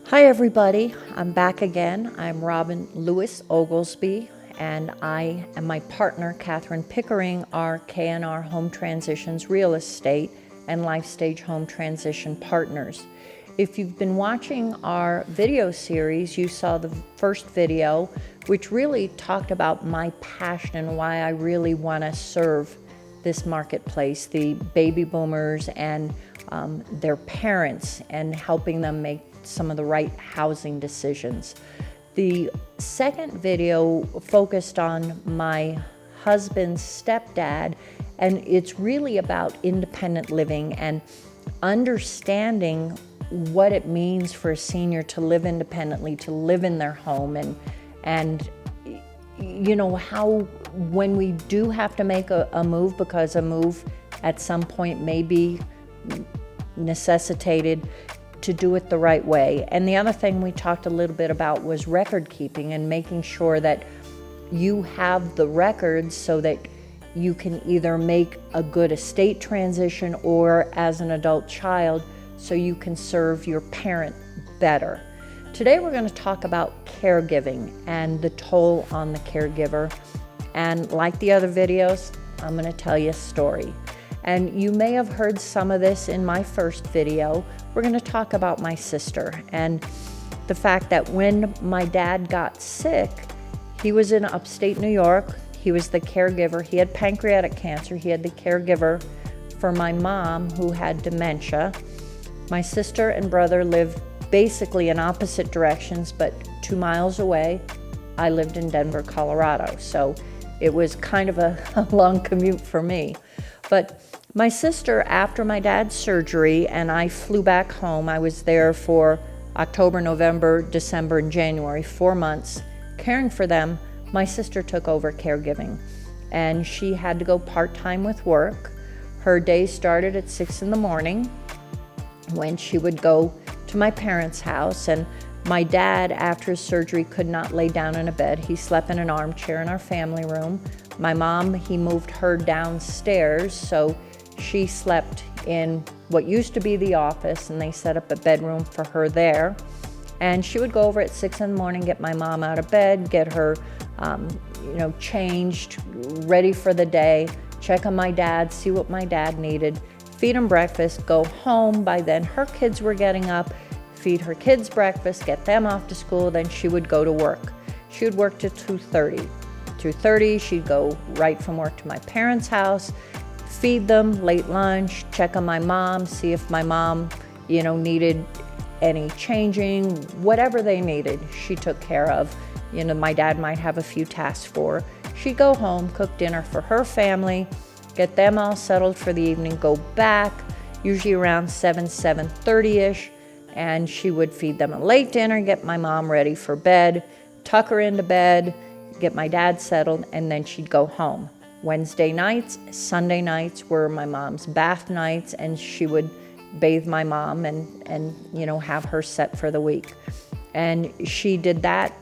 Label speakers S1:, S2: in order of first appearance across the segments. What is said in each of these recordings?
S1: Hi everybody, I'm back again. I'm Robin Lewis Oglesby, and I and my partner Catherine Pickering are K&R Home Transitions Real Estate and Life Stage Home Transition Partners. If you've been watching our video series, you saw the first video, which really talked about my passion and why I really want to serve this marketplace, the baby boomers and their parents, and helping them make some of the right housing decisions. The second video focused on my husband's stepdad, and it's really about independent living and understanding what it means for a senior to live independently, to live in their home, and you know how when we do have to make a move, because a move at some point may be necessitated, to do it the right way. And the other thing we talked a little bit about was record keeping and making sure that you have the records so that you can either make a good estate transition or as an adult child so you can serve your parent better. Today we're going to talk about caregiving and the toll on the caregiver. And like the other videos, I'm going to tell you a story. And you may have heard some of this in my first video. We're going to talk about my sister and the fact that when my dad got sick, he was in upstate New York. He was the caregiver. He had pancreatic cancer. He had the caregiver for my mom, who had dementia. My sister and brother lived basically in opposite directions, but 2 miles away. I lived in Denver, Colorado. So it was kind of a long commute for me. But my sister, after my dad's surgery, and I flew back home, I was there for October, November, December, and January, 4 months, caring for them. My sister took over caregiving, and she had to go part-time with work. Her day started at 6 in the morning when she would go to my parents' house, and my dad, after his surgery, could not lay down in a bed. He slept in an armchair in our family room. My mom, he moved her downstairs, so she slept in what used to be the office, and they set up a bedroom for her there. And she would go over at 6 in the morning, get my mom out of bed, get her changed, ready for the day, check on my dad, see what my dad needed, feed him breakfast, go home. By then her kids were getting up, feed her kids breakfast, get them off to school, then she would go to work. She would work till 2:30. 2:30, she'd go right from work to my parents' house, feed them, late lunch, check on my mom, see if my mom, needed any changing, whatever they needed, she took care of. My dad might have a few tasks for her. She'd go home, cook dinner for her family, get them all settled for the evening, go back, usually around 7:30-ish, and she would feed them a late dinner, get my mom ready for bed, tuck her into bed, get my dad settled, and then she'd go home. Wednesday nights, Sunday nights were my mom's bath nights, and she would bathe my mom and have her set for the week. And she did that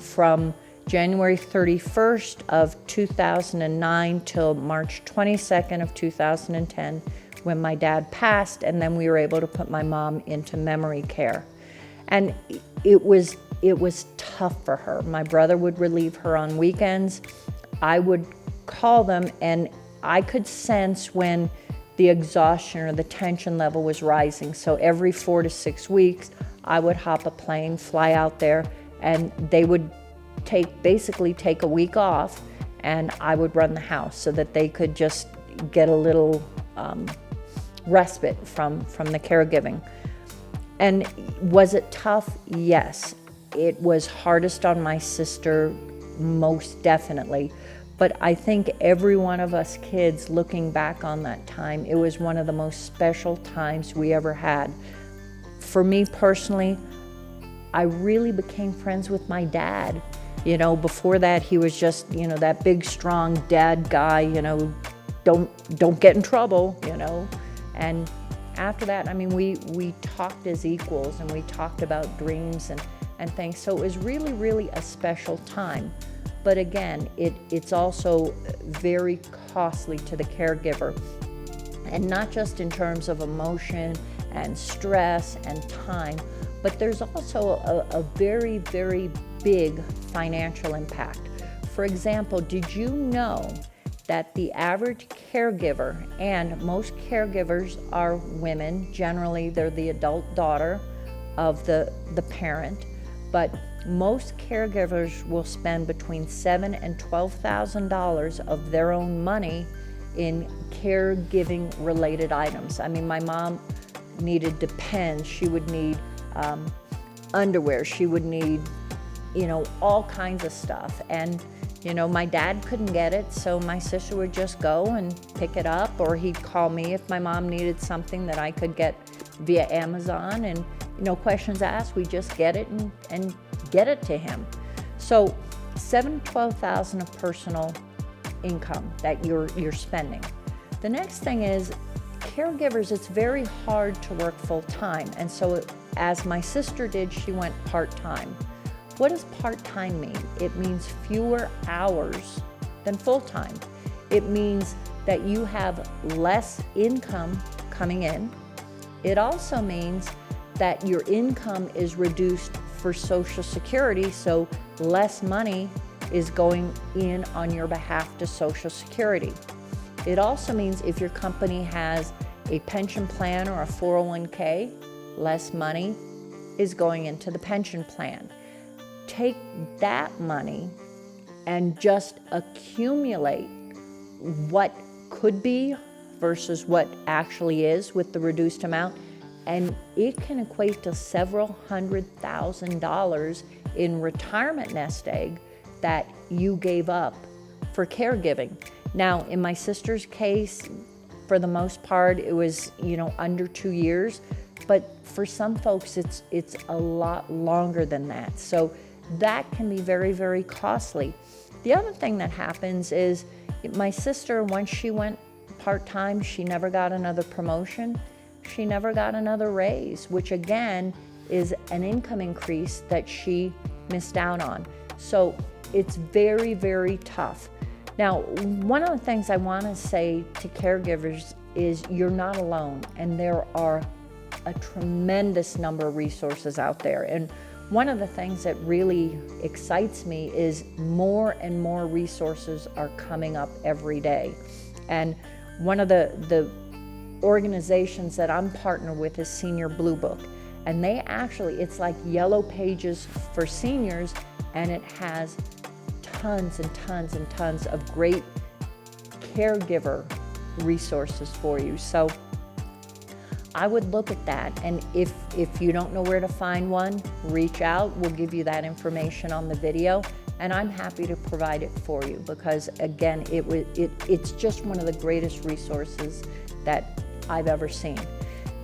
S1: from January 31st of 2009 till March 22nd of 2010, when my dad passed, and then we were able to put my mom into memory care. And it was tough for her. My brother would relieve her on weekends. I would call them, and I could sense when the exhaustion or the tension level was rising. So every 4 to 6 weeks, I would hop a plane, fly out there, and they would basically take a week off, and I would run the house so that they could just get a little respite from the caregiving. And was it tough? Yes. It was hardest on my sister, most definitely. But I think every one of us kids, looking back on that time, it was one of the most special times we ever had. For me personally, I really became friends with my dad. Before that, he was just, that big, strong dad guy, don't get in trouble, And after that, we talked as equals, and we talked about dreams and things. So it was really, really a special time. But again, it's also very costly to the caregiver, and not just in terms of emotion and stress and time, but there's also a very, very big financial impact. For example, did you know that the average caregiver, and most caregivers are women, generally they're the adult daughter of the parent, but most caregivers will spend between $7,000 and $12,000 of their own money in caregiving related items. I mean, my mom needed Depends, she would need underwear, she would need, all kinds of stuff. And, my dad couldn't get it, so my sister would just go and pick it up, or he'd call me if my mom needed something that I could get via Amazon. And, questions asked, we just get it and get it to him. So $7,000 to $12,000 of personal income that you're spending. The next thing is caregivers, it's very hard to work full-time. And so as my sister did, she went part-time. What does part-time mean? It means fewer hours than full-time. It means that you have less income coming in. It also means that your income is reduced for Social Security, so less money is going in on your behalf to Social Security. It also means if your company has a pension plan or a 401k, less money is going into the pension plan. Take that money and just accumulate what could be versus what actually is with the reduced amount, and it can equate to several $100,000 in retirement nest egg that you gave up for caregiving. Now, in my sister's case, for the most part, it was, under 2 years, but for some folks, it's a lot longer than that. So that can be very, very costly. The other thing that happens is my sister, once she went part-time, she never got another promotion. She never got another raise, which again is an income increase that she missed out on. So it's very, very tough. Now, one of the things I want to say to caregivers is you're not alone, and there are a tremendous number of resources out there. And one of the things that really excites me is more and more resources are coming up every day. And one of the organizations that I'm partnered with is Senior Blue Book. And they actually, it's like yellow pages for seniors, and it has tons and tons and tons of great caregiver resources for you. So I would look at that, and if you don't know where to find one, reach out. We'll give you that information on the video, and I'm happy to provide it for you, because again, it's just one of the greatest resources that I've ever seen.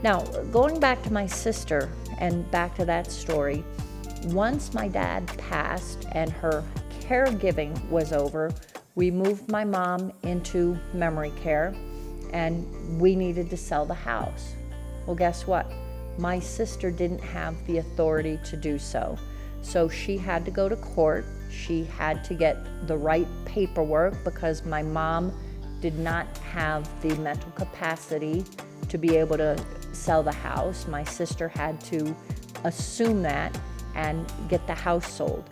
S1: Now, going back to my sister and back to that story, once my dad passed and her caregiving was over, we moved my mom into memory care, and we needed to sell the house. Well, guess what? My sister didn't have the authority to do so. So she had to go to court. She had to get the right paperwork, because my mom did not have the mental capacity to be able to sell the house. My sister had to assume that and get the house sold.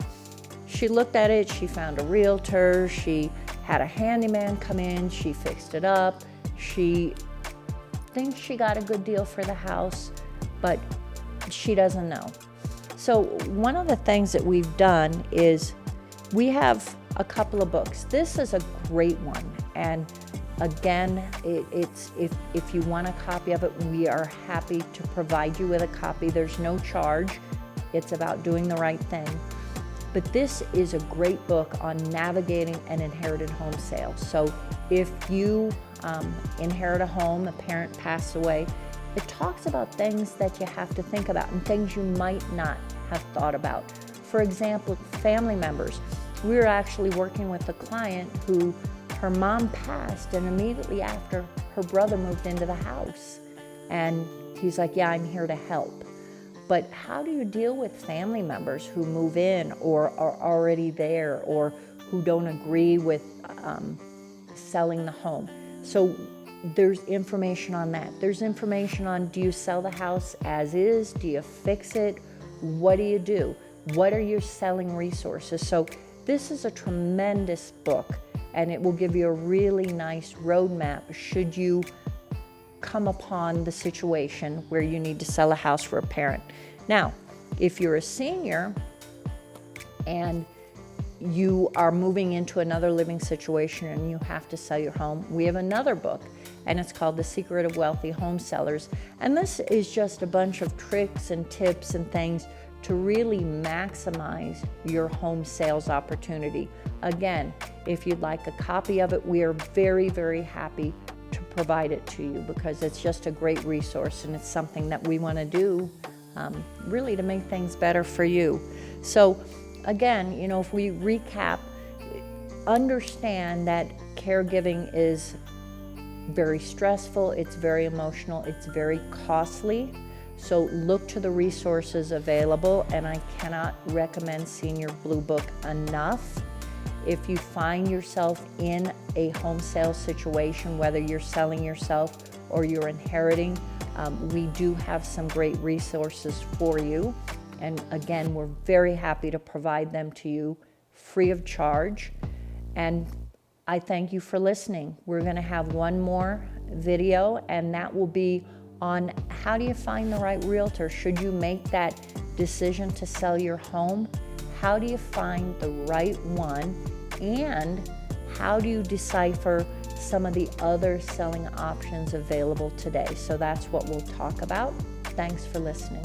S1: She looked at it, she found a realtor, she had a handyman come in, she fixed it up. She thinks she got a good deal for the house, but she doesn't know. So one of the things that we've done is we have a couple of books. This is a great one, and again, it's if you want a copy of it, we are happy to provide you with a copy. There's no charge. It's about doing the right thing. But this is a great book on navigating an inherited home sale. So if you inherit a home, a parent passed away, it talks about things that you have to think about and things you might not have thought about. For example, family members. We were actually working with a client who her mom passed, and immediately after, her brother moved into the house. And he's like, yeah, I'm here to help. But how do you deal with family members who move in or are already there, or who don't agree with selling the home? So there's information on that. There's information on, do you sell the house as is? Do you fix it? What do you do? What are your selling resources? So this is a tremendous book, and it will give you a really nice roadmap should you come upon the situation where you need to sell a house for a parent. Now, if you're a senior and you are moving into another living situation and you have to sell your home, we have another book, and it's called The Secret of Wealthy Home Sellers. And this is just a bunch of tricks and tips and things to really maximize your home sales opportunity. Again, if you'd like a copy of it, we are very, very happy to provide it to you, because it's just a great resource, and it's something that we want to do really to make things better for you. So again, if we recap, understand that caregiving is very stressful, it's very emotional, it's very costly. So look to the resources available, and I cannot recommend Senior Blue Book enough. If you find yourself in a home sales situation, whether you're selling yourself or you're inheriting, we do have some great resources for you. And again, we're very happy to provide them to you free of charge. And I thank you for listening. We're going to have one more video, and that will be on how do you find the right realtor. Should you make that decision to sell your home, how do you find the right one, and how do you decipher some of the other selling options available today? So that's what we'll talk about. Thanks for listening.